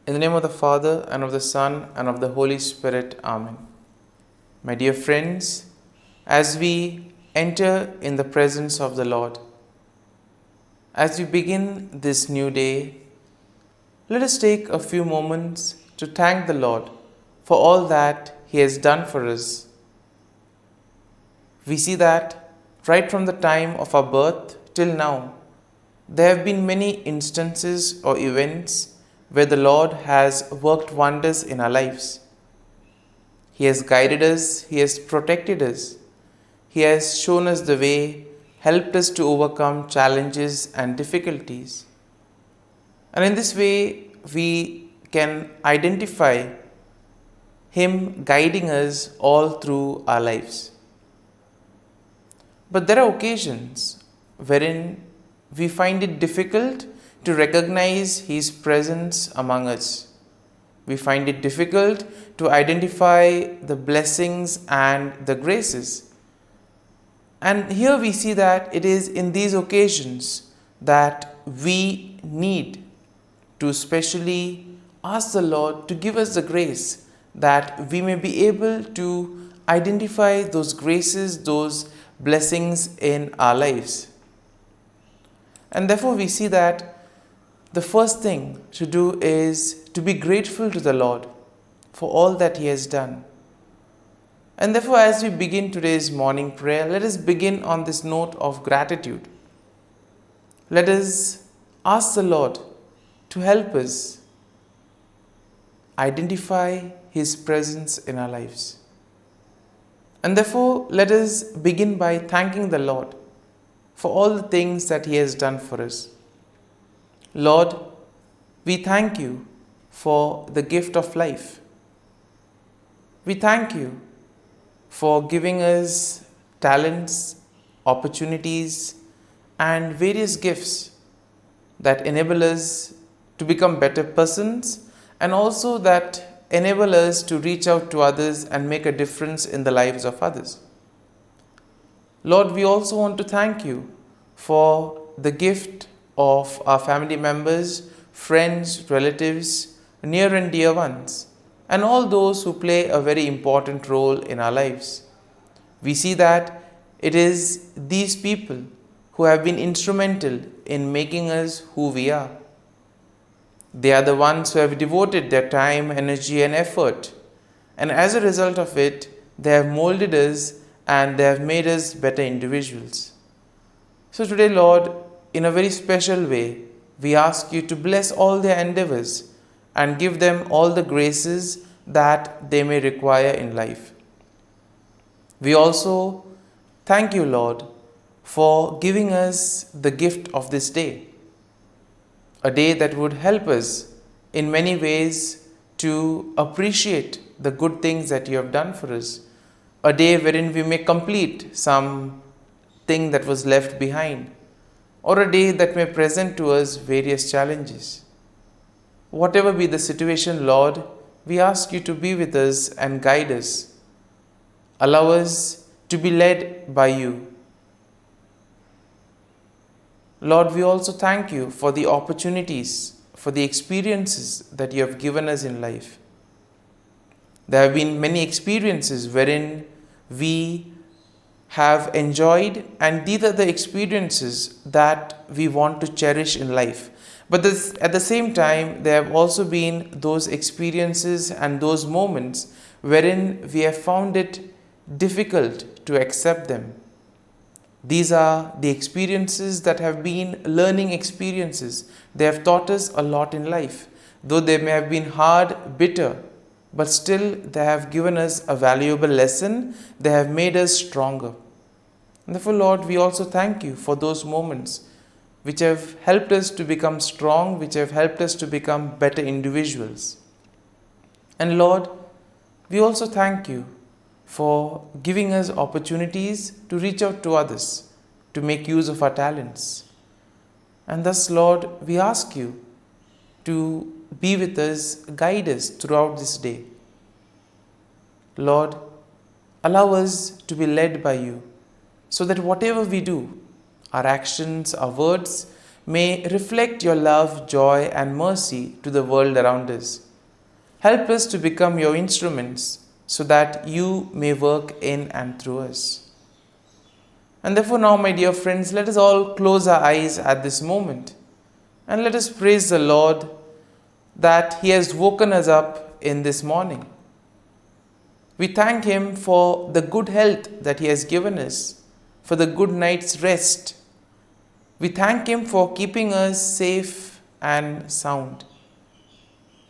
In the name of the Father, and of the Son, and of the Holy Spirit. Amen. My dear friends, as we enter in the presence of the Lord, as we begin this new day, let us take a few moments to thank the Lord for all that He has done for us. We see that right from the time of our birth till now, there have been many instances or events where the Lord has worked wonders in our lives. He has guided us, He has protected us, He has shown us the way, helped us to overcome challenges and difficulties. And in this way, we can identify Him guiding us all through our lives. But there are occasions wherein we find it difficult to recognize His presence among us. We find it difficult to identify the blessings and the graces. And here we see that it is in these occasions that we need to specially ask the Lord to give us the grace that we may be able to identify those graces, those blessings in our lives. And therefore we see that the first thing to do is to be grateful to the Lord for all that He has done. And therefore, as we begin today's morning prayer, let us begin on this note of gratitude. Let us ask the Lord to help us identify His presence in our lives. And therefore, let us begin by thanking the Lord for all the things that He has done for us. Lord, we thank You for the gift of life. We thank You for giving us talents, opportunities, and various gifts that enable us to become better persons and also that enable us to reach out to others and make a difference in the lives of others. Lord, we also want to thank You for the gift of our family members, friends, relatives, near and dear ones, and all those who play a very important role in our lives. We see that it is these people who have been instrumental in making us who we are. They are the ones who have devoted their time, energy, and effort, and as a result of it, they have molded us and they have made us better individuals. So today, Lord, in a very special way, we ask You to bless all their endeavors and give them all the graces that they may require in life. We also thank You, Lord, for giving us the gift of this day, a day that would help us in many ways to appreciate the good things that You have done for us, a day wherein we may complete some thing that was left behind, or a day that may present to us various challenges. Whatever be the situation, Lord, we ask You to be with us and guide us. Allow us to be led by You. Lord, we also thank You for the opportunities, for the experiences that You have given us in life. There have been many experiences wherein we have enjoyed, and these are the experiences that we want to cherish in life. But at the same time, there have also been those experiences and those moments wherein we have found it difficult to accept them. These are the experiences that have been learning experiences. They have taught us a lot in life. Though they may have been hard, bitter, but still they have given us a valuable lesson. They have made us stronger. And therefore, Lord, we also thank You for those moments which have helped us to become strong, which have helped us to become better individuals. And Lord, we also thank You for giving us opportunities to reach out to others, to make use of our talents. And thus, Lord, we ask You to be with us, guide us throughout this day. Lord, allow us to be led by You, so that whatever we do, our actions, our words, may reflect your love, joy, and mercy to the world around us. Help us to become your instruments so that you may work in and through us. And therefore, now, my dear friends, let us all close our eyes at this moment and let us praise the Lord that He has woken us up in this morning. We thank Him for the good health that He has given us, for the good night's rest. We thank Him for keeping us safe and sound,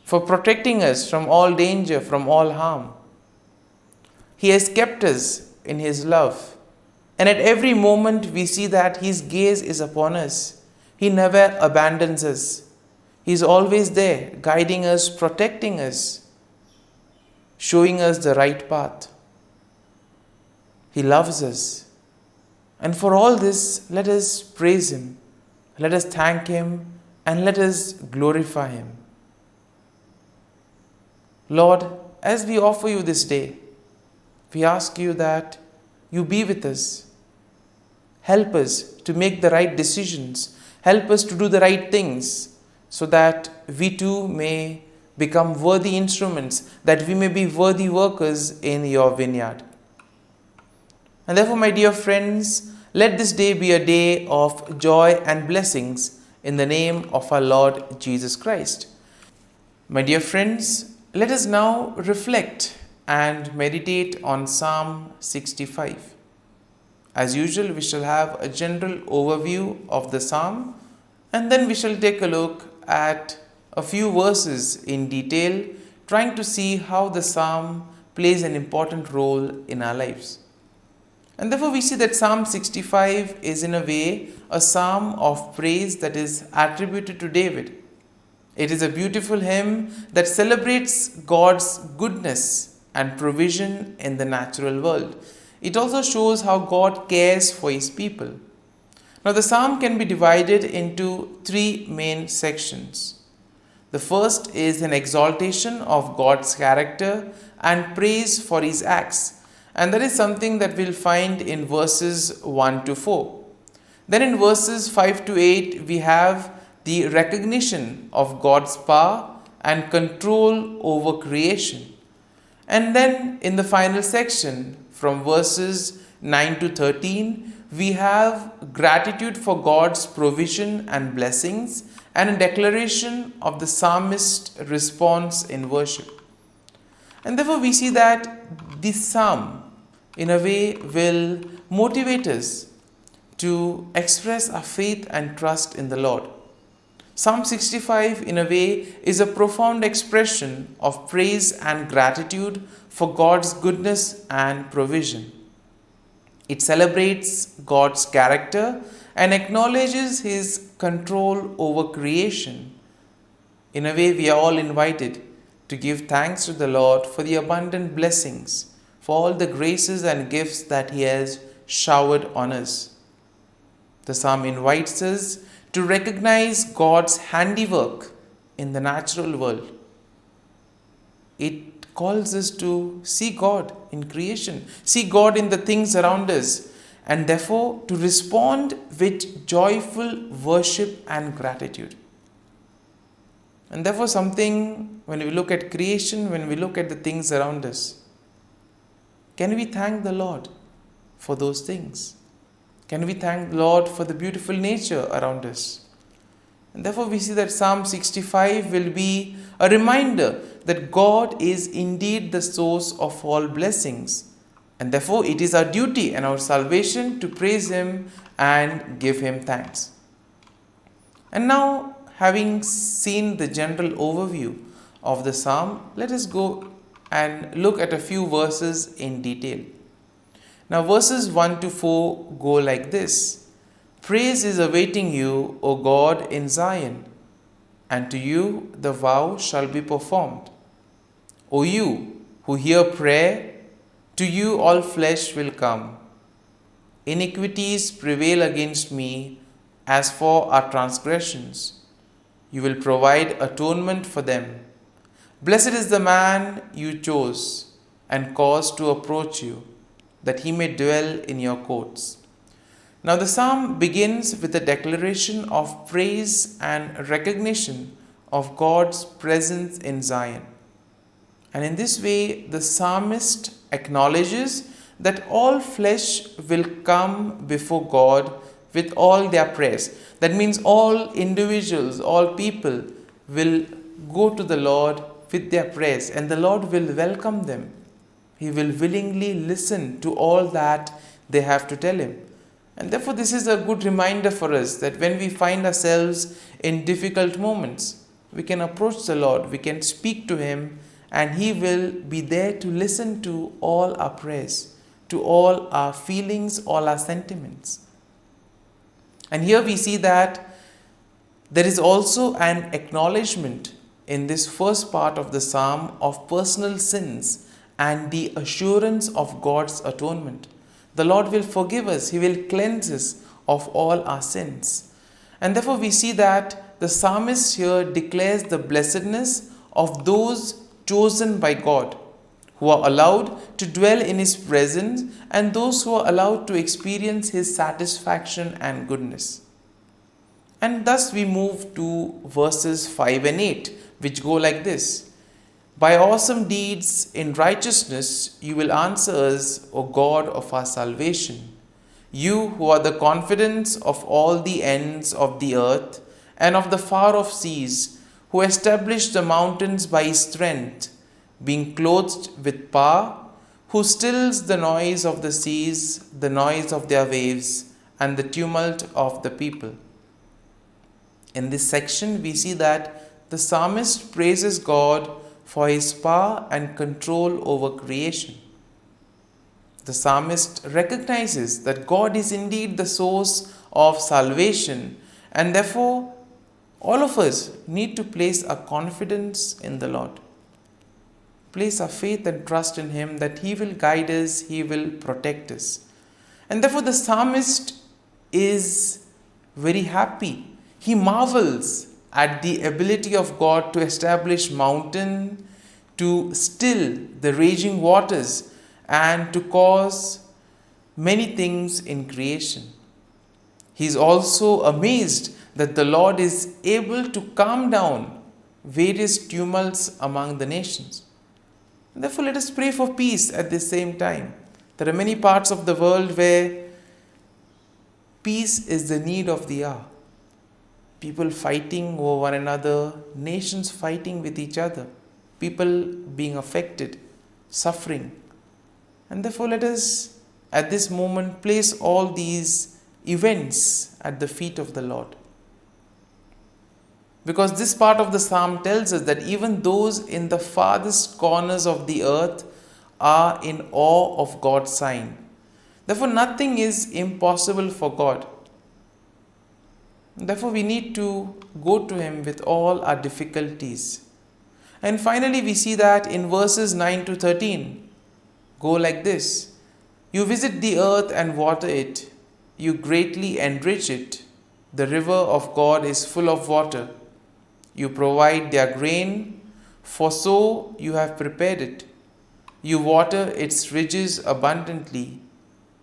for protecting us from all danger, from all harm. He has kept us in His love, and at every moment we see that His gaze is upon us. He never abandons us. He is always there, guiding us, protecting us, showing us the right path. He loves us. And for all this, let us praise Him, let us thank Him, and let us glorify Him. Lord, as we offer You this day, we ask You that You be with us. Help us to make the right decisions. Help us to do the right things so that we too may become worthy instruments, that we may be worthy workers in Your vineyard. And therefore, my dear friends, let this day be a day of joy and blessings in the name of our Lord Jesus Christ. My dear friends, let us now reflect and meditate on Psalm 65. As usual, we shall have a general overview of the psalm, and then we shall take a look at a few verses in detail, trying to see how the psalm plays an important role in our lives. And therefore, we see that Psalm 65 is in a way a psalm of praise that is attributed to David. It is a beautiful hymn that celebrates God's goodness and provision in the natural world. It also shows how God cares for His people. Now, the psalm can be divided into three main sections. The first is an exaltation of God's character and praise for His acts. And that is something that we'll find in verses 1 to 4. Then in verses 5 to 8, we have the recognition of God's power and control over creation. And then in the final section, from verses 9 to 13, we have gratitude for God's provision and blessings and a declaration of the psalmist's response in worship. And therefore, we see that this psalm, in a way, will motivate us to express our faith and trust in the Lord. Psalm 65, in a way, is a profound expression of praise and gratitude for God's goodness and provision. It celebrates God's character and acknowledges His control over creation. In a way, we are all invited to give thanks to the Lord for the abundant blessings, for all the graces and gifts that He has showered on us. The psalm invites us to recognize God's handiwork in the natural world. It calls us to see God in creation, see God in the things around us, and therefore to respond with joyful worship and gratitude. And therefore, something, when we look at creation, when we look at the things around us, can we thank the Lord for those things? Can we thank the Lord for the beautiful nature around us? And therefore, we see that Psalm 65 will be a reminder that God is indeed the source of all blessings. And therefore, it is our duty and our salvation to praise Him and give Him thanks. And now, having seen the general overview of the psalm, let us go and look at a few verses in detail. Now, verses 1 to 4 go like this. Praise is awaiting you, O God, in Zion, and to you the vow shall be performed. O you who hear prayer, to you all flesh will come. Iniquities prevail against me as for our transgressions. You will provide atonement for them. Blessed is the man you chose and caused to approach you, that he may dwell in your courts. Now, the psalm begins with a declaration of praise and recognition of God's presence in Zion. And in this way, the psalmist acknowledges that all flesh will come before God with all their praise. That means all individuals, all people will go to the Lord with their praise, and the Lord will welcome them. He will willingly listen to all that they have to tell Him. And therefore, this is a good reminder for us that when we find ourselves in difficult moments, we can approach the Lord, we can speak to Him, and He will be there to listen to all our prayers, to all our feelings, all our sentiments. And here we see that there is also an acknowledgement in this first part of the psalm of personal sins and the assurance of God's atonement. The Lord will forgive us, He will cleanse us of all our sins. And therefore we see that the psalmist here declares the blessedness of those chosen by God, who are allowed to dwell in His presence, and those who are allowed to experience His satisfaction and goodness. And thus we move to verses 5 and 8, which go like this. By awesome deeds in righteousness you will answer us, O God of our salvation. You who are the confidence of all the ends of the earth and of the far off seas, who established the mountains by His strength, being clothed with power, who stills the noise of the seas, the noise of their waves, and the tumult of the people. In this section, we see that the psalmist praises God for His power and control over creation. The psalmist recognizes that God is indeed the source of salvation, and therefore all of us need to place our confidence in the Lord. Place our faith and trust in Him that He will guide us, He will protect us. And therefore the psalmist is very happy. He marvels at the ability of God to establish mountain, to still the raging waters, and to cause many things in creation. He is also amazed that the Lord is able to calm down various tumults among the nations. Therefore, let us pray for peace at the same time. There are many parts of the world where peace is the need of the hour. People fighting over one another, nations fighting with each other, people being affected, suffering. And therefore, let us at this moment place all these events at the feet of the Lord. Because this part of the psalm tells us that even those in the farthest corners of the earth are in awe of God's sign. Therefore, nothing is impossible for God. Therefore, we need to go to Him with all our difficulties. And finally, we see that in verses 9 to 13, go like this. You visit the earth and water it. You greatly enrich it. The river of God is full of water. You provide their grain, for so you have prepared it. You water its ridges abundantly.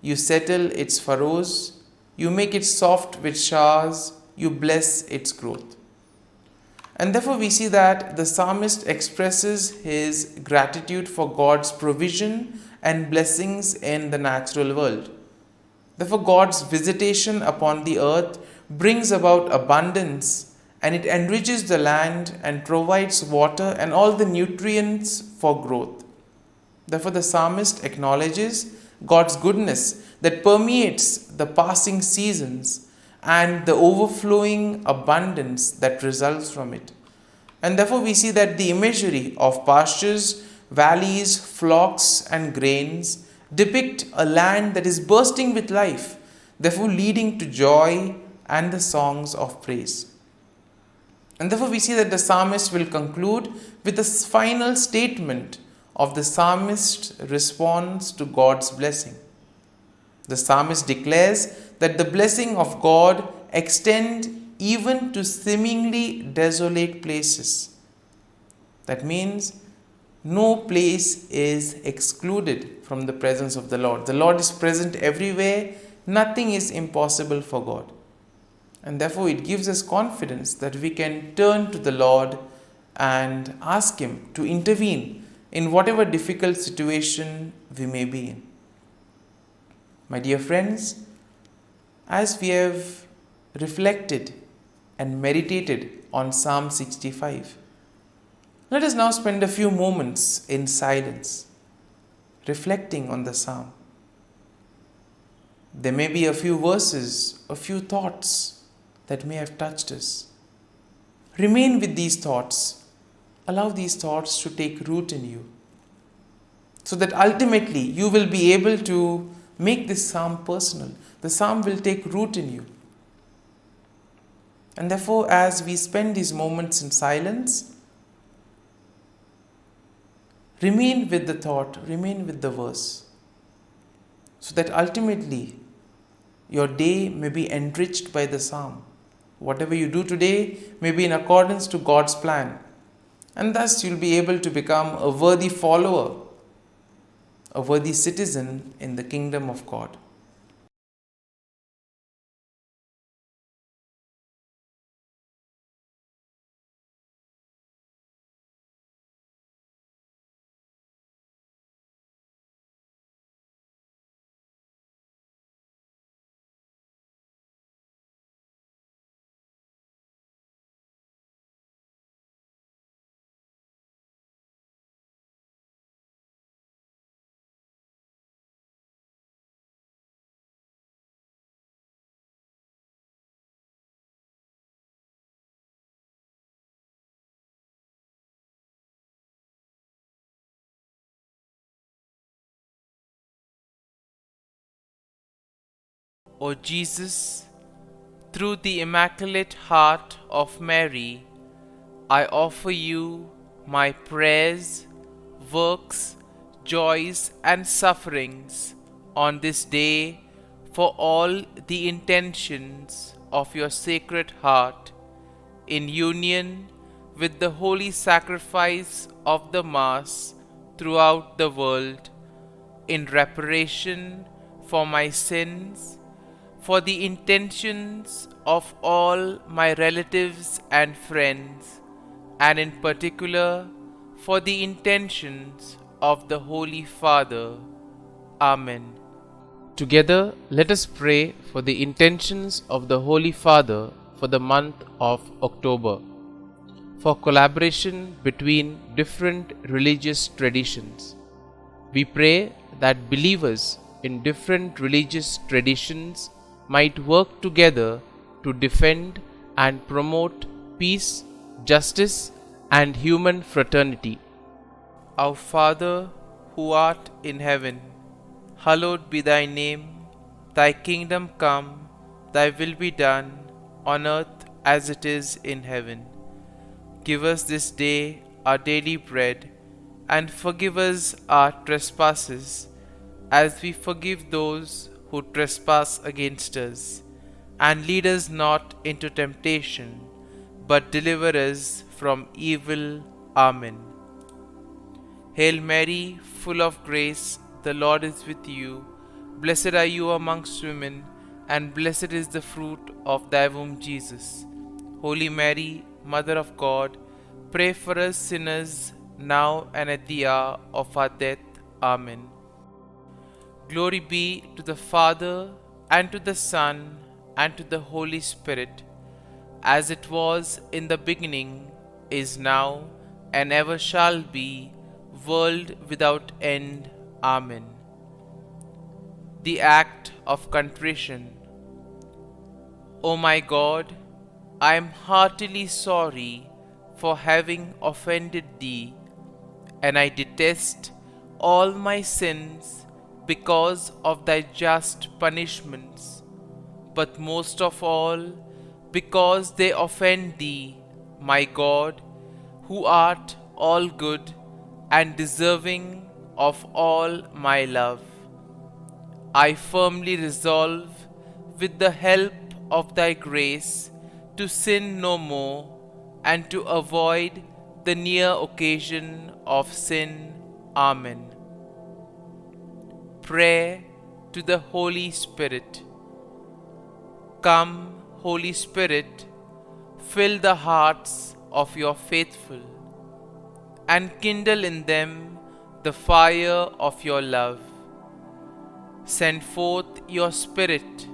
You settle its furrows. You make it soft with showers. You bless its growth. And therefore we see that the psalmist expresses his gratitude for God's provision and blessings in the natural world. Therefore God's visitation upon the earth brings about abundance, and it enriches the land and provides water and all the nutrients for growth. Therefore the psalmist acknowledges God's goodness that permeates the passing seasons and the overflowing abundance that results from it. And therefore we see that the imagery of pastures, valleys, flocks and grains depict a land that is bursting with life, therefore leading to joy and the songs of praise. And therefore we see that the psalmist will conclude with a final statement of the psalmist's response to God's blessing. The psalmist declares that the blessing of God extends even to seemingly desolate places. That means no place is excluded from the presence of the Lord. The Lord is present everywhere, Nothing is impossible for God. And therefore, it gives us confidence that we can turn to the Lord and ask Him to intervene in whatever difficult situation we may be in. My dear friends, as we have reflected and meditated on Psalm 65, let us now spend a few moments in silence, reflecting on the psalm. There may be a few verses, a few thoughts that may have touched us. Remain with these thoughts. Allow these thoughts to take root in you, so that ultimately you will be able to make this psalm personal. The psalm will take root in you. And therefore, as we spend these moments in silence, remain with the thought, remain with the verse, so that ultimately your day may be enriched by the psalm. Whatever you do today may be in accordance to God's plan, and thus you'll be able to become a worthy follower, a worthy citizen in the kingdom of God. O Jesus, through the Immaculate Heart of Mary, I offer you my prayers, works, joys, and sufferings on this day for all the intentions of your Sacred Heart, in union with the holy sacrifice of the Mass throughout the world, in reparation for my sins, for the intentions of all my relatives and friends, and in particular for the intentions of the Holy Father. Amen. Together, let us pray for the intentions of the Holy Father for the month of October, for collaboration between different religious traditions. We pray that believers in different religious traditions might work together to defend and promote peace, justice, and human fraternity. Our Father, who art in heaven, hallowed be thy name. Thy kingdom come, thy will be done, on earth as it is in heaven. Give us this day our daily bread, and forgive us our trespasses, as we forgive those who trespass against us. And lead us not into temptation, but deliver us from evil. Amen. Hail Mary, full of grace, the Lord is with you. Blessed are you amongst women, and blessed is the fruit of thy womb, Jesus. Holy Mary, Mother of God, pray for us sinners, now and at the hour of our death. Amen. Glory be to the Father, and to the Son, and to the Holy Spirit, as it was in the beginning, is now, and ever shall be, world without end. Amen. The act of contrition. O my God, I am heartily sorry for having offended Thee, and I detest all my sins because of Thy just punishments, but most of all because they offend Thee, my God, who art all good and deserving of all my love. I firmly resolve, with the help of Thy grace, to sin no more, and to avoid the near occasion of sin. Amen. Prayer to the Holy Spirit. Come, Holy Spirit, fill the hearts of your faithful and kindle in them the fire of your love. Send forth your Spirit,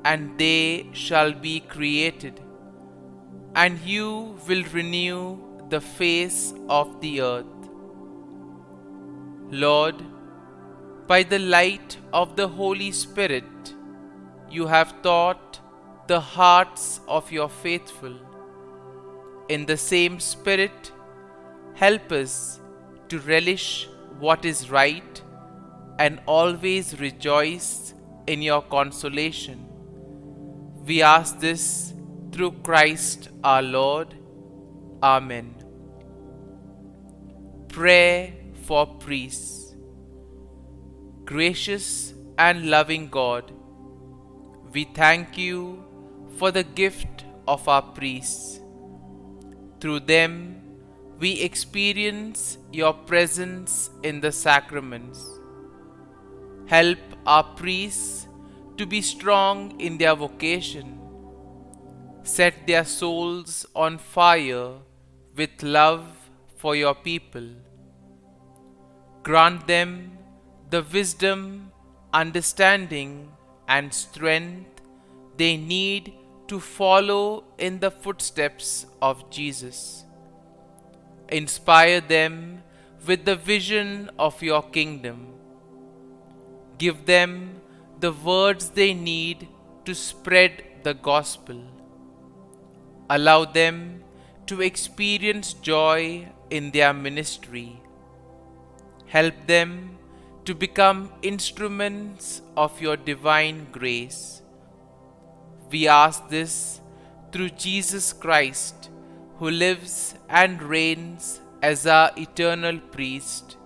and they shall be created, and you will renew the face of the earth. Lord, by the light of the Holy Spirit, you have taught the hearts of your faithful. In the same Spirit, help us to relish what is right and always rejoice in your consolation. We ask this through Christ our Lord. Amen. Prayer for priests. Gracious and loving God, we thank you for the gift of our priests. Through them, we experience your presence in the sacraments. Help our priests to be strong in their vocation. Set their souls on fire with love for your people. Grant them the wisdom, understanding, and strength they need to follow in the footsteps of Jesus. Inspire them with the vision of your kingdom. Give them the words they need to spread the gospel. Allow them to experience joy in their ministry. Help them to become instruments of your divine grace. We ask this through Jesus Christ, who lives and reigns as our eternal priest.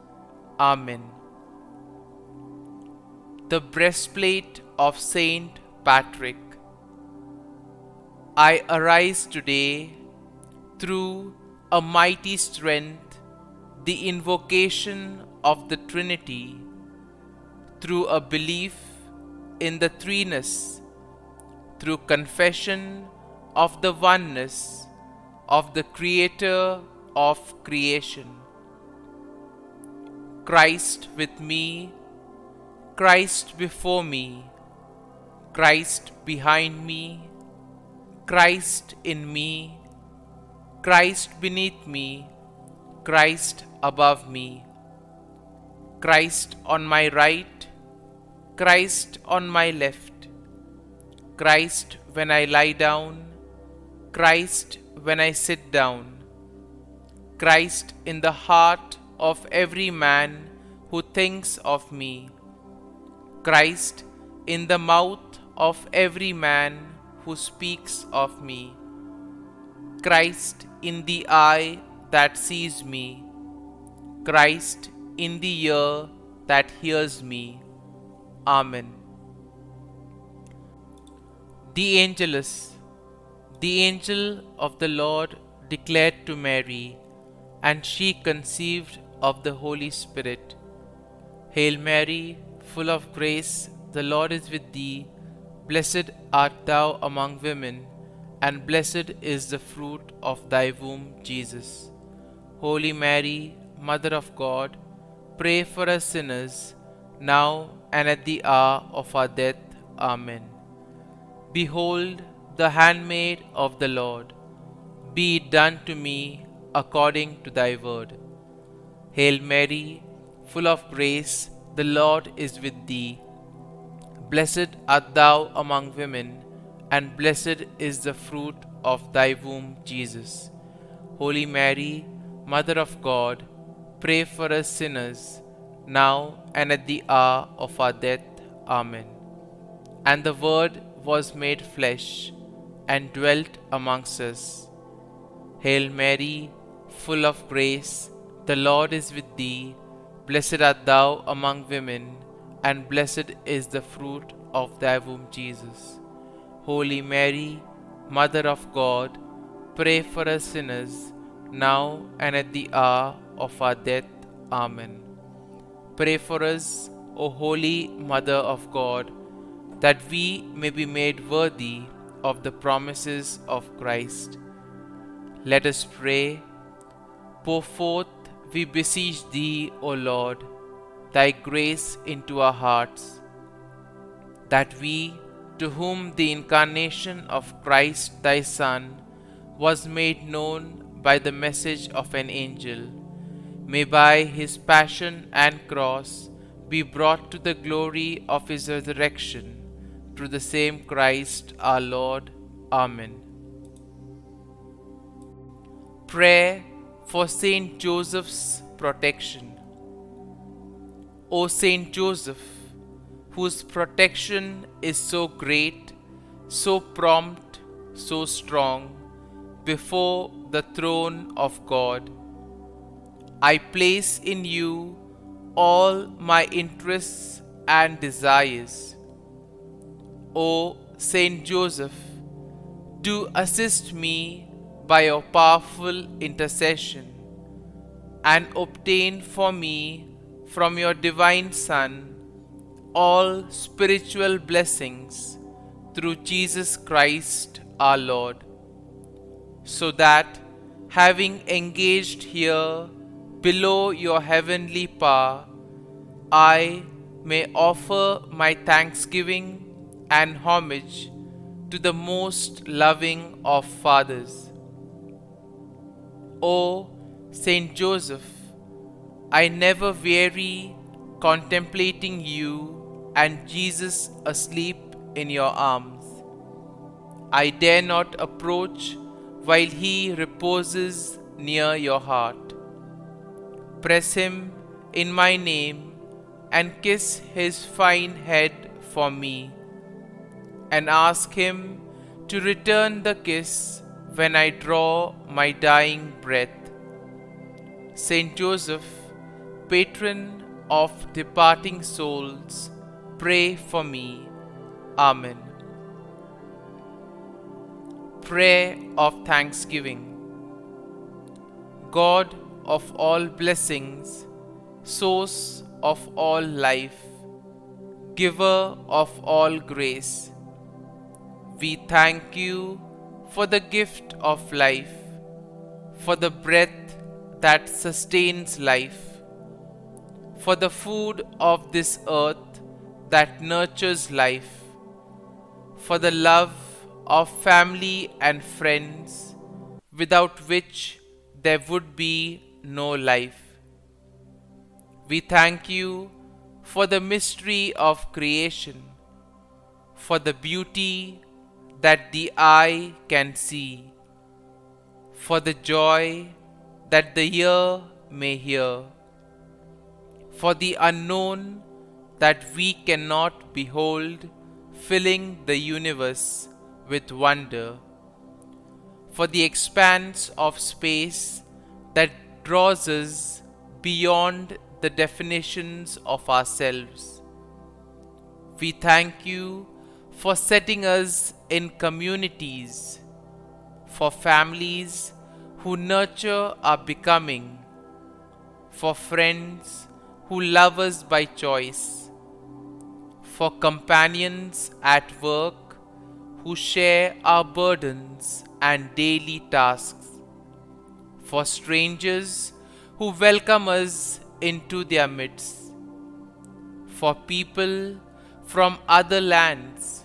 Amen. The breastplate of Saint Patrick. I arise today through a mighty strength, the invocation of the Trinity, through a belief in the threeness, through confession of the oneness of the Creator of creation. Christ with me, Christ before me, Christ behind me, Christ in me, Christ beneath me, Christ above me, Christ on my right, Christ on my left, Christ when I lie down, Christ when I sit down, Christ in the heart of every man who thinks of me, Christ in the mouth of every man who speaks of me, Christ in the eye that sees me, Christ in the ear that hears me. Amen. The Angelus. The angel of the Lord declared to Mary, and she conceived of the Holy Spirit. Hail Mary, full of grace, the Lord is with thee. Blessed art thou among women, and blessed is the fruit of thy womb, Jesus. Holy Mary, Mother of God, pray for us sinners, now and at the hour of our death. Amen. Behold, the handmaid of the Lord, be it done to me according to thy word. Hail Mary, full of grace, the Lord is with thee. Blessed art thou among women, and blessed is the fruit of thy womb, Jesus. Holy Mary, Mother of God, pray for us sinners, now and at the hour of our death. Amen. And the Word was made flesh, and dwelt amongst us. Hail Mary, full of grace, the Lord is with thee. Blessed art thou among women, and blessed is the fruit of thy womb, Jesus. Holy Mary, Mother of God, pray for us sinners, now and at the hour of our death. Amen. Pray for us, O Holy Mother of God. that we may be made worthy of the promises of Christ. Let us pray. Pour forth, we beseech thee, O Lord, thy grace into our hearts, that we, to whom the incarnation of Christ thy Son was made known by the message of an angel, may by his passion and cross be brought to the glory of his resurrection, through the same Christ our Lord. Amen. Prayer for Saint Joseph's protection. O Saint Joseph, whose protection is so great, so prompt, so strong, before the throne of God, I place in you all my interests and desires. O Saint Joseph, do assist me by your powerful intercession, and obtain for me from your divine Son all spiritual blessings through Jesus Christ our Lord, so that, having engaged here below your heavenly power, I may offer my thanksgiving and homage to the most loving of fathers. O Saint Joseph, I never weary contemplating you and Jesus asleep in your arms. I dare not approach while he reposes near your heart. Press him in my name and kiss his fine head for me, and ask him to return the kiss when I draw my dying breath. Saint Joseph, patron of departing souls, pray for me. Amen. Prayer of Thanksgiving. God of all blessings, source of all life, giver of all grace, we thank you for the gift of life, for the breath that sustains life, for the food of this earth that nurtures life, for the love of family and friends, without which there would be no life. We thank you for the mystery of creation, for the beauty that the eye can see, for the joy that the ear may hear, for the unknown that we cannot behold, filling the universe with wonder, for the expanse of space that draws us beyond the definitions of ourselves. We thank you for setting us in communities, for families who nurture our becoming, for friends who love us by choice, for companions at work who share our burdens and daily tasks, for strangers who welcome us into their midst, for people from other lands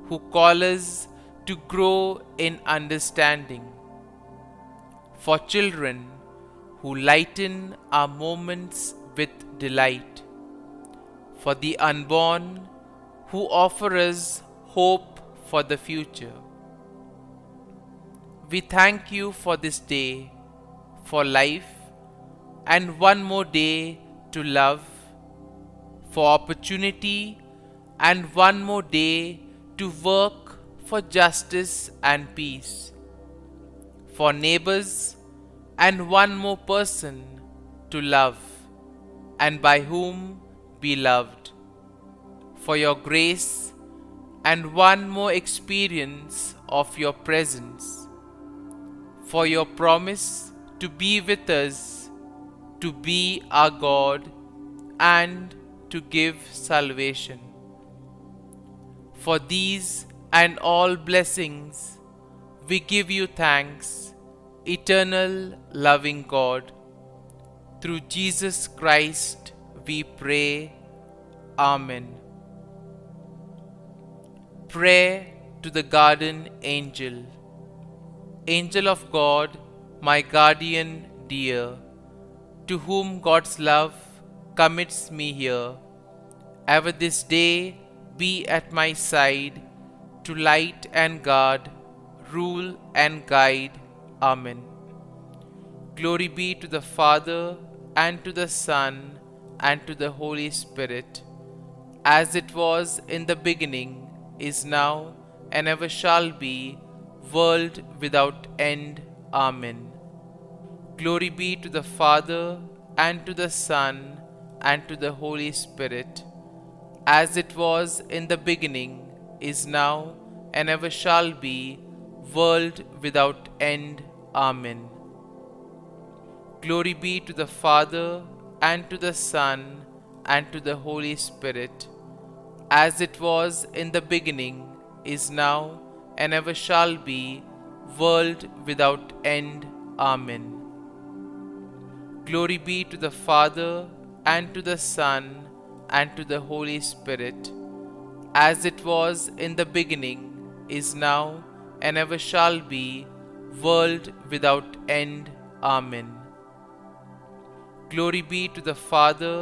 who call us to grow in understanding, for children who lighten our moments with delight, for the unborn who offer us hope for the future. We thank you for this day, for life, and one more day to love, for opportunity, and one more day to work for justice and peace, for neighbors, and one more person to love, and by whom be loved, for your grace, and one more experience of your presence, for your promise to be with us, to be our God, and to give salvation, For these and all blessings, we give you thanks, eternal loving God. Through Jesus Christ we pray. Amen. Prayer to the Garden Angel. Angel of God, my guardian dear, to whom God's love commits me here, ever this day be at my side, to light and guard, rule and guide. Amen. Glory be to the Father, and to the Son, and to the Holy Spirit, as it was in the beginning, is now, and ever shall be, world without end. Amen. Glory be to the Father, and to the Son, and to the Holy Spirit, as it was in the beginning, is now, and ever shall be, world without end. Amen. Glory be to the Father, and to the Son, and to the Holy Spirit, as it was in the beginning, is now, and ever shall be, world without end. Amen. Glory be to the Father, and to the Son, and to the Holy Spirit, as it was in the beginning, is now, and ever shall be, world without end. Amen. Glory be to the Father,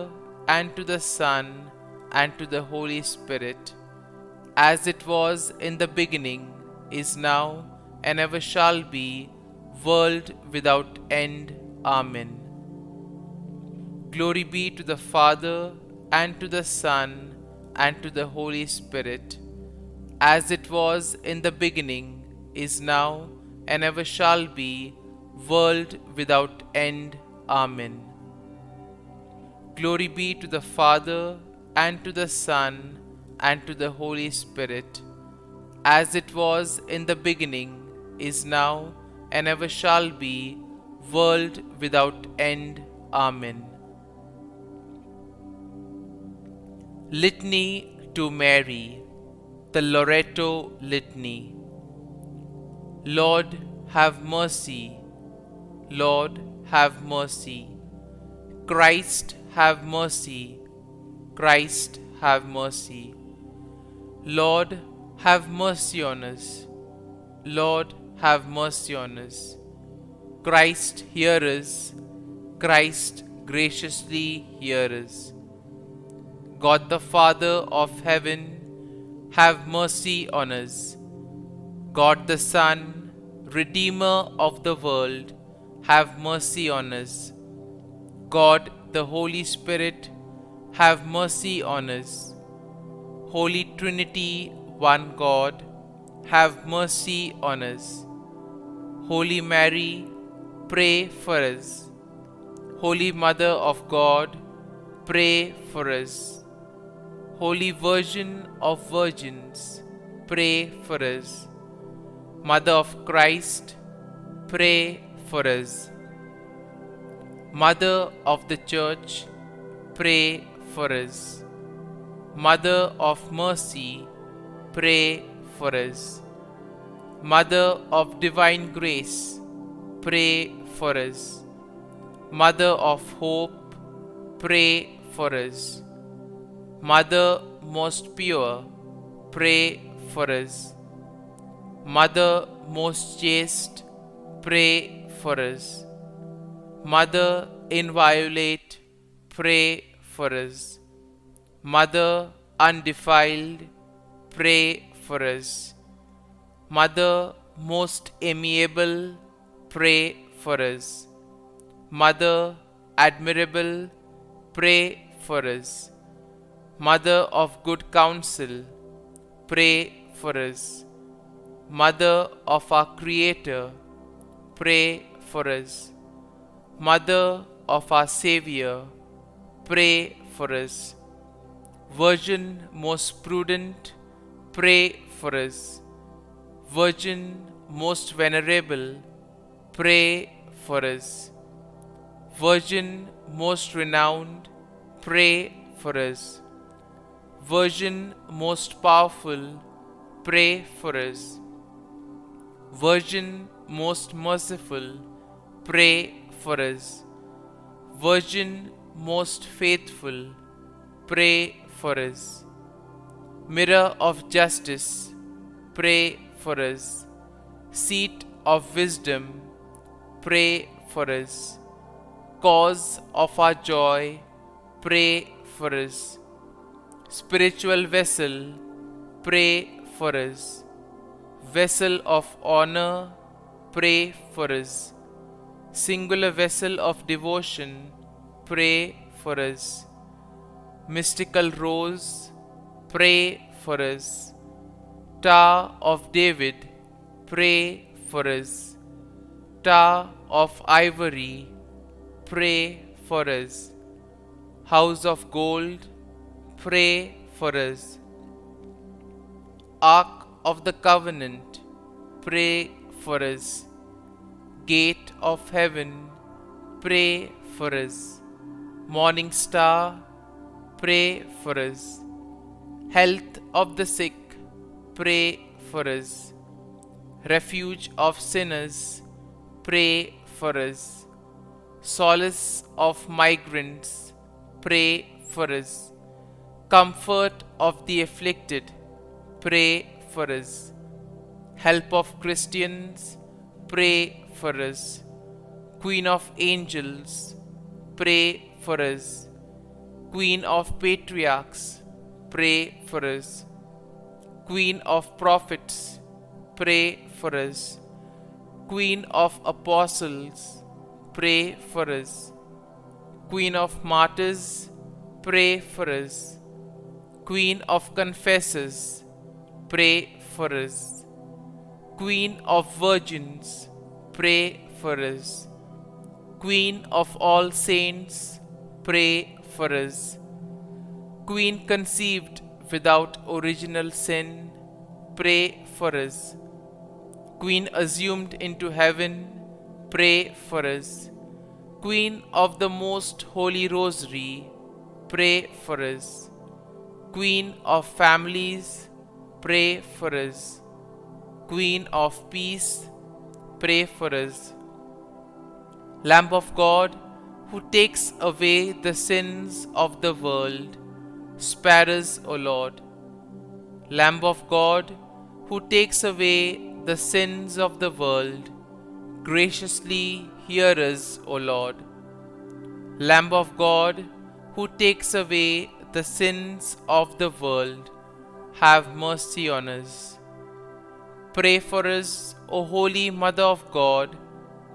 and to the Son, and to the Holy Spirit, as it was in the beginning, is now, and ever shall be, world without end. Amen. Glory be to the Father, and to the Son, and to the Holy Spirit, as it was in the beginning, is now, and ever shall be, world without end. Amen. Glory be to the Father, and to the Son, and to the Holy Spirit, as it was in the beginning, is now, and ever shall be, world without end. Amen. Litany to Mary, the Loreto Litany. Lord, have mercy. Lord, have mercy. Christ, have mercy. Christ, have mercy. Lord, have mercy on us. Lord, have mercy on us. Christ, hear us. Christ, graciously hear us. God the Father of heaven, have mercy on us. God the Son, Redeemer of the world, have mercy on us. God the Holy Spirit, have mercy on us. Holy Trinity, one God, have mercy on us. Holy Mary, pray for us. Holy Mother of God, pray for us. Holy Virgin of Virgins, pray for us. Mother of Christ, pray for us. Mother of the Church, pray for us. Mother of Mercy, pray for us. Mother of Divine Grace, pray for us. Mother of Hope, pray for us. Mother most pure, pray for us. Mother most chaste, pray for us. Mother inviolate, pray for us. Mother undefiled, pray for us. Mother most amiable, pray for us. Mother admirable, pray for us. Mother of good counsel, pray for us. Mother of our Creator, pray for us. Mother of our Savior, pray for us. Virgin most prudent, pray for us. Virgin most venerable, pray for us. Virgin most renowned, pray for us. Virgin most powerful, pray for us. Virgin most merciful, pray for us. Virgin most faithful, pray for us. Mirror of justice, pray for us. Seat of wisdom, pray for us. Cause of our joy, pray for us. Spiritual vessel, pray for us. Vessel of honor, pray for us. Singular vessel of devotion, pray for us. Mystical rose, pray for us. Tower of David, pray for us. Tower of ivory, pray for us. House of gold, pray for us. Ark of the covenant, pray for us. Gate of heaven, pray for us. Morning star, pray for us. Health of the sick, pray for us. Refuge of sinners, pray for us. Solace of migrants, pray for us. Comfort of the afflicted, pray for us. Help of Christians, pray for us. Queen of angels, pray for us. Queen of patriarchs, pray for us. Queen of prophets, pray for us. Queen of apostles, pray for us. Queen of martyrs, pray for us. Queen of confessors, pray for us. Queen of virgins, pray for us. Queen of all saints, pray for us. Queen conceived without original sin, pray for us. Queen assumed into heaven, pray for us. Queen of the most holy rosary, pray for us. Queen of families, pray for us. Queen of peace, pray for us. Lamb of God, who takes away the sins of the world, spare us, O Lord. Lamb of God, who takes away the sins of the world, graciously hear us, O Lord. Lamb of God, who takes away the sins of the world, have mercy on us. Pray for us, O Holy Mother of God,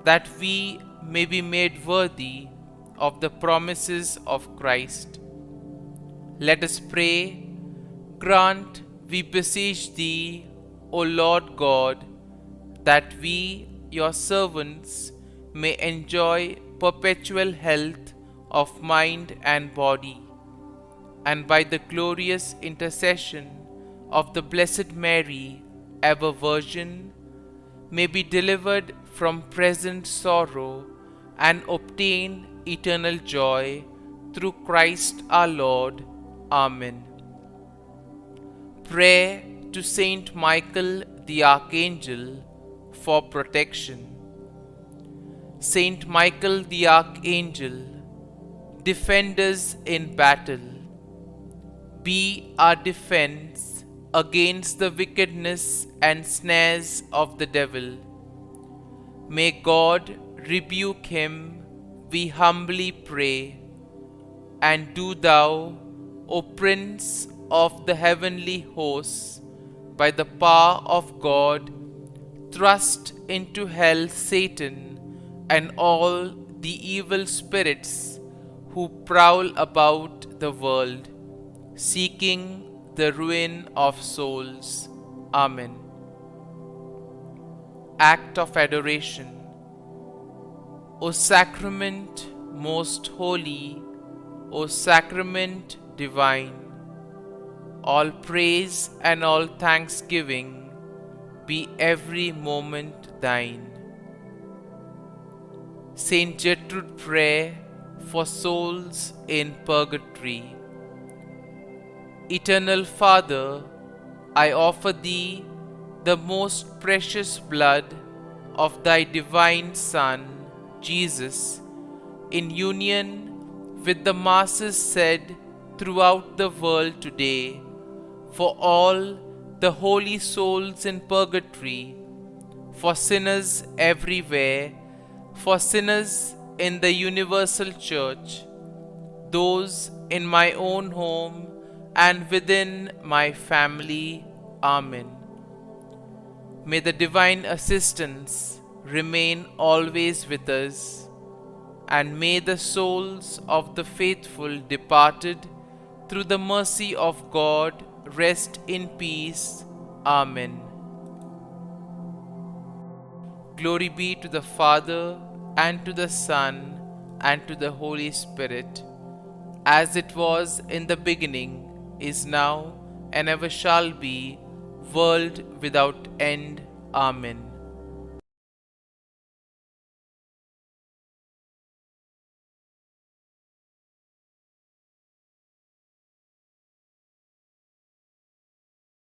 that we may be made worthy of the promises of Christ. Let us pray. Grant, we beseech Thee, O Lord God, that we, Your servants, may enjoy perpetual health of mind and body, and by the glorious intercession of the Blessed Mary, ever Virgin, may be delivered from present sorrow and obtain eternal joy through Christ our Lord. Amen. Prayer to Saint Michael the Archangel for protection. Saint Michael the Archangel, defend us in battle. Be our defense against the wickedness and snares of the devil. May God rebuke him, we humbly pray. And do Thou, O Prince of the heavenly hosts, by the power of God, thrust into hell Satan and all the evil spirits who prowl about the world, seeking the ruin of souls. Amen. Act of Adoration. O Sacrament most holy, O Sacrament divine, all praise and all thanksgiving be every moment Thine. Saint Gertrude Prayer for souls in purgatory. Eternal Father, I offer thee the most precious blood of thy divine Son, Jesus, in union with the masses said throughout the world today, for all the holy souls in purgatory, for sinners everywhere, for sinners in the universal church, those in my own home and within my family. Amen. May the divine assistance remain always with us, and may the souls of the faithful departed through the mercy of God rest in peace. Amen. Glory be to the Father, and to the Son, and to the Holy Spirit, as it was in the beginning, is now, and ever shall be, world without end. Amen.